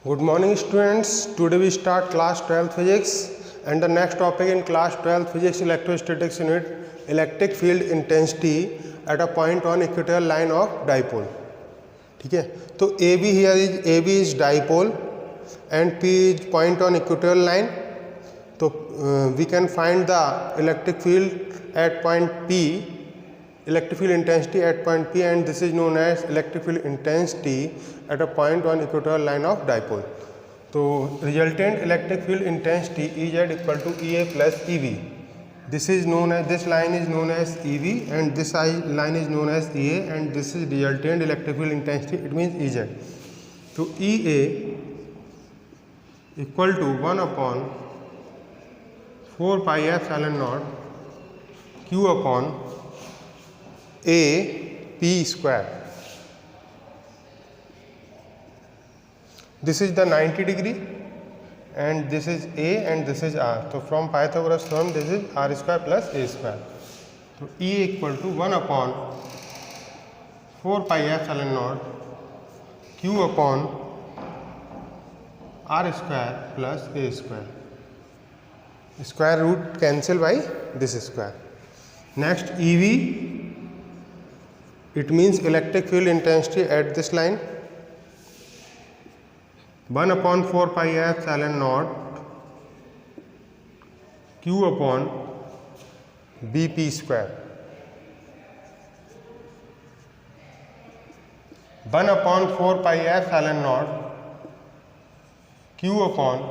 Good morning students. Today we start class 12 physics and the next topic in class 12 physics electrostatics unit electric field intensity at a point on equatorial line of dipole. ठीक है, तो AB here is AB is dipole and P is point on equatorial line. तो we can find the electric field at point P, electric field intensity at point P, and this is known as electric field intensity at a point on equatorial line of dipole. तो resultant electric field intensity Ez equal to Ea plus Ev. This is known as, this line is known as Ev and this line is known as Ea, and this is resultant electric field intensity, it means Ez. तो Ea equal to 1 upon 4 pi epsilon naught Q upon A P square. This is the 90 degree and this is A and this is R. So from Pythagoras theorem this is R square plus A square. So E equal to 1 upon 4 pi epsilon naught Q upon R square plus A square. Square root cancel by this square. Next EV, it means electric field intensity at this line, 1 upon 4 pi epsilon naught Q upon Bp square. 1 upon 4 pi epsilon naught Q upon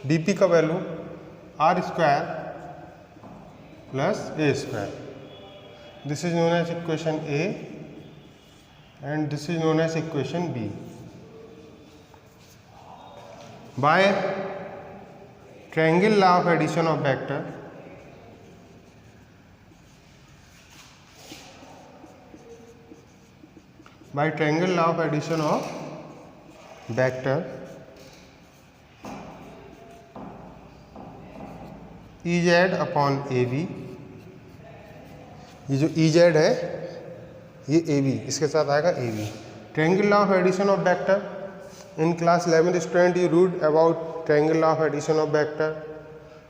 dp का value r square plus A square. This is known as equation A and this is known as equation B. By triangle law of addition of vector, by triangle law of addition of vector, Ez upon AB, ये जो Ez है ये AB, इसके साथ आएगा AB. Triangle law of addition of vector. In class 11th student you read about triangle law of addition of vector,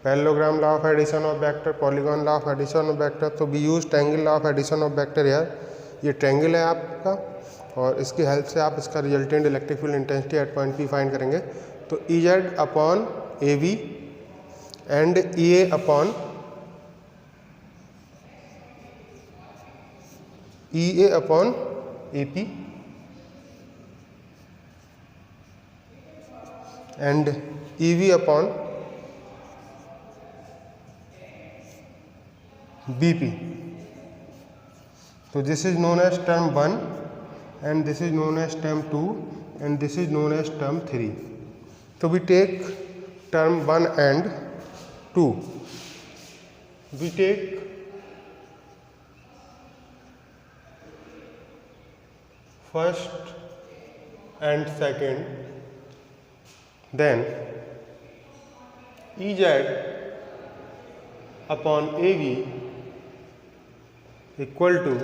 parallelogram law of addition of vector, polygon law of addition of vector. तो we use triangle law of addition of vector here. ये triangle है आपका और इसकी help से आप इसका resultant electric field intensity at point P find करेंगे. तो Ez upon AB and Ea upon Ea upon AP and EV upon BP. So this is known as term 1 and this is known as term 2 and this is known as term 3. So we take term 1 and 2. We take first and second, then Ez upon AB equal to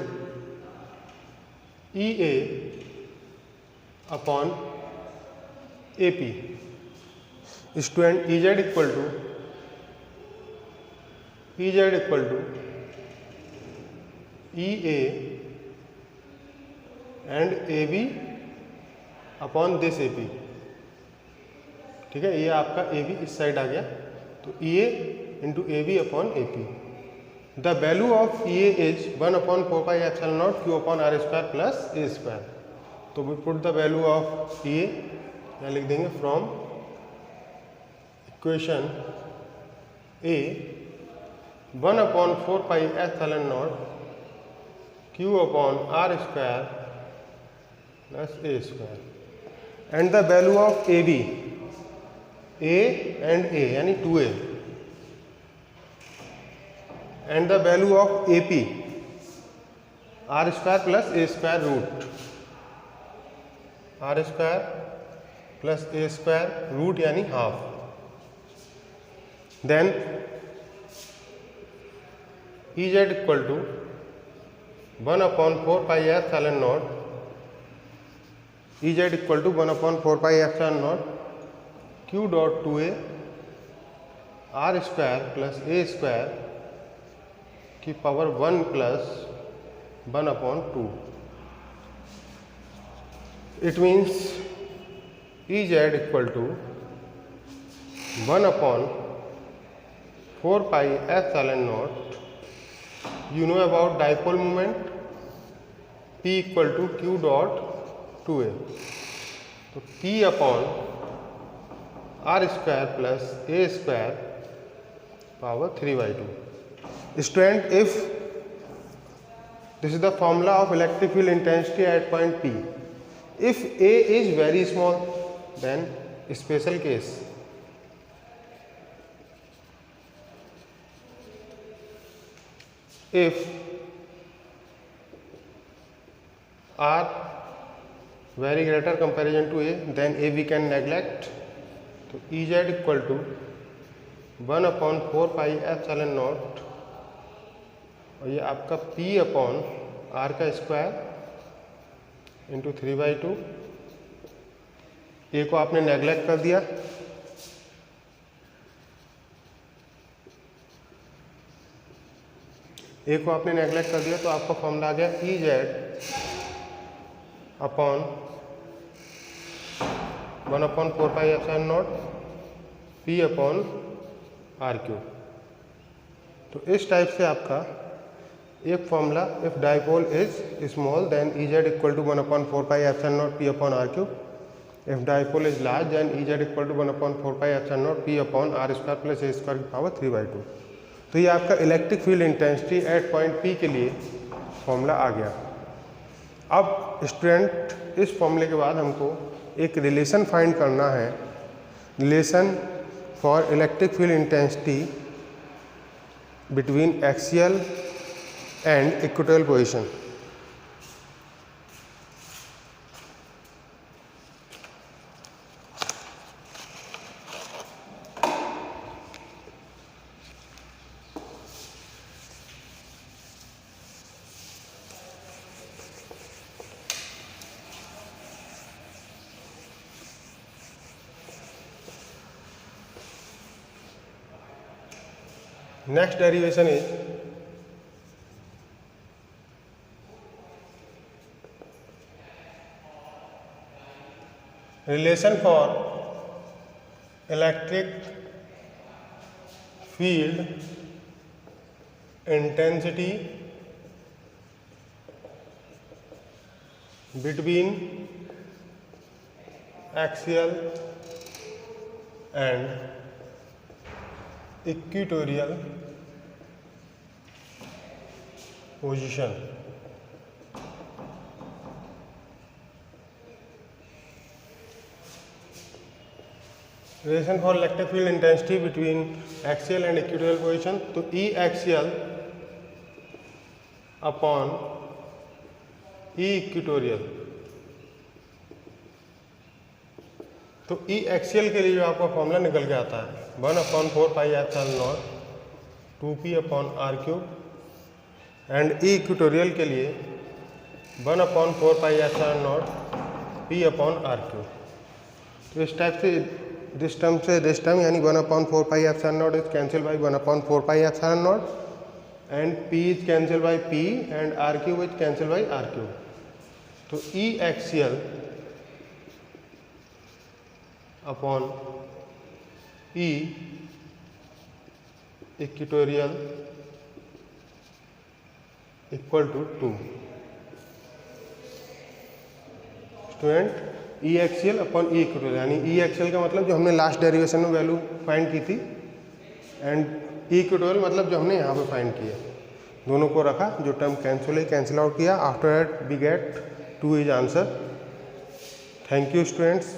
Ea upon AP. Student, Ez equal to Ea and AB upon this AP. ठीक है, ये आपका AB इस side आ गया, तो Ea into AB upon AP. The value of Ea is 1 upon 4 pi epsilon naught Q upon R square plus A square. तो we put the value of Ea, यहाँ लिख देंगे from equation A 1 upon 4 pi epsilon naught Q upon R square plus A square, and the value of AB, A and A यानी 2A, and the value of AP R square plus A square root, R square plus A square root यानी half. Then Ez equal to 1 upon 4 pi epsilon naught E Z equal to 1/4πε0 q dot 2a R square plus a square की power 1 plus 1/2। It means E Z equal to 1/4πε0। You know about dipole moment, P equal to q dot 2a। तो P upon R square plus a square power 3/2। Student, if this is the formula of electric field intensity at point P. If A is very small, then special case. If R very greater comparison to A, then A we can neglect. तो E Z equal to 1/4πε0 और ये आपका P upon R का square into 3/2। ए को आपने neglect कर दिया, तो आपका फॉर्मूला आ गया E Z upon 1/4πε0 P upon R3। तो इस टाइप से आपका एक formula, if dipole is small then E Z equal to 1/4πε0 P upon R3। If dipole is large then E Z equal to 1/4πε0 P upon R square plus a square की power 3/2। तो ये आपका electric field intensity at point P के लिए formula आ गया। अब student, इस फॉर्मूले के बाद हमको एक रिलेशन फाइंड करना है, relation for electric field intensity between axial and equatorial position. Next derivation is relation for electric field intensity between axial and equatorial position। Relation for electric field intensity between axial and equatorial position. तो E axial upon E equatorial. तो E axial के लिए जो आपका formula निकल के आता है 1/4πε0 2p upon R3 and E equatorial के लिए 1/4πε0 P अपॉन R3। तो इस टाइप से दिस टर्म यानी 1/4πε0 is cancel by 1/4πε0 and P is cancel by P and R3 is cancel by R3। तो E axial upon E equatorial equal to 2। Student, E axial upon E equatorial यानी E axial का मतलब जो हमने last derivation में value find की थी and E equatorial मतलब जो हमने यहाँ पे फाइंड किया, दोनों को रखा, जो टर्म कैंसिल आउट किया। After that we get 2 is answer. Thank you students.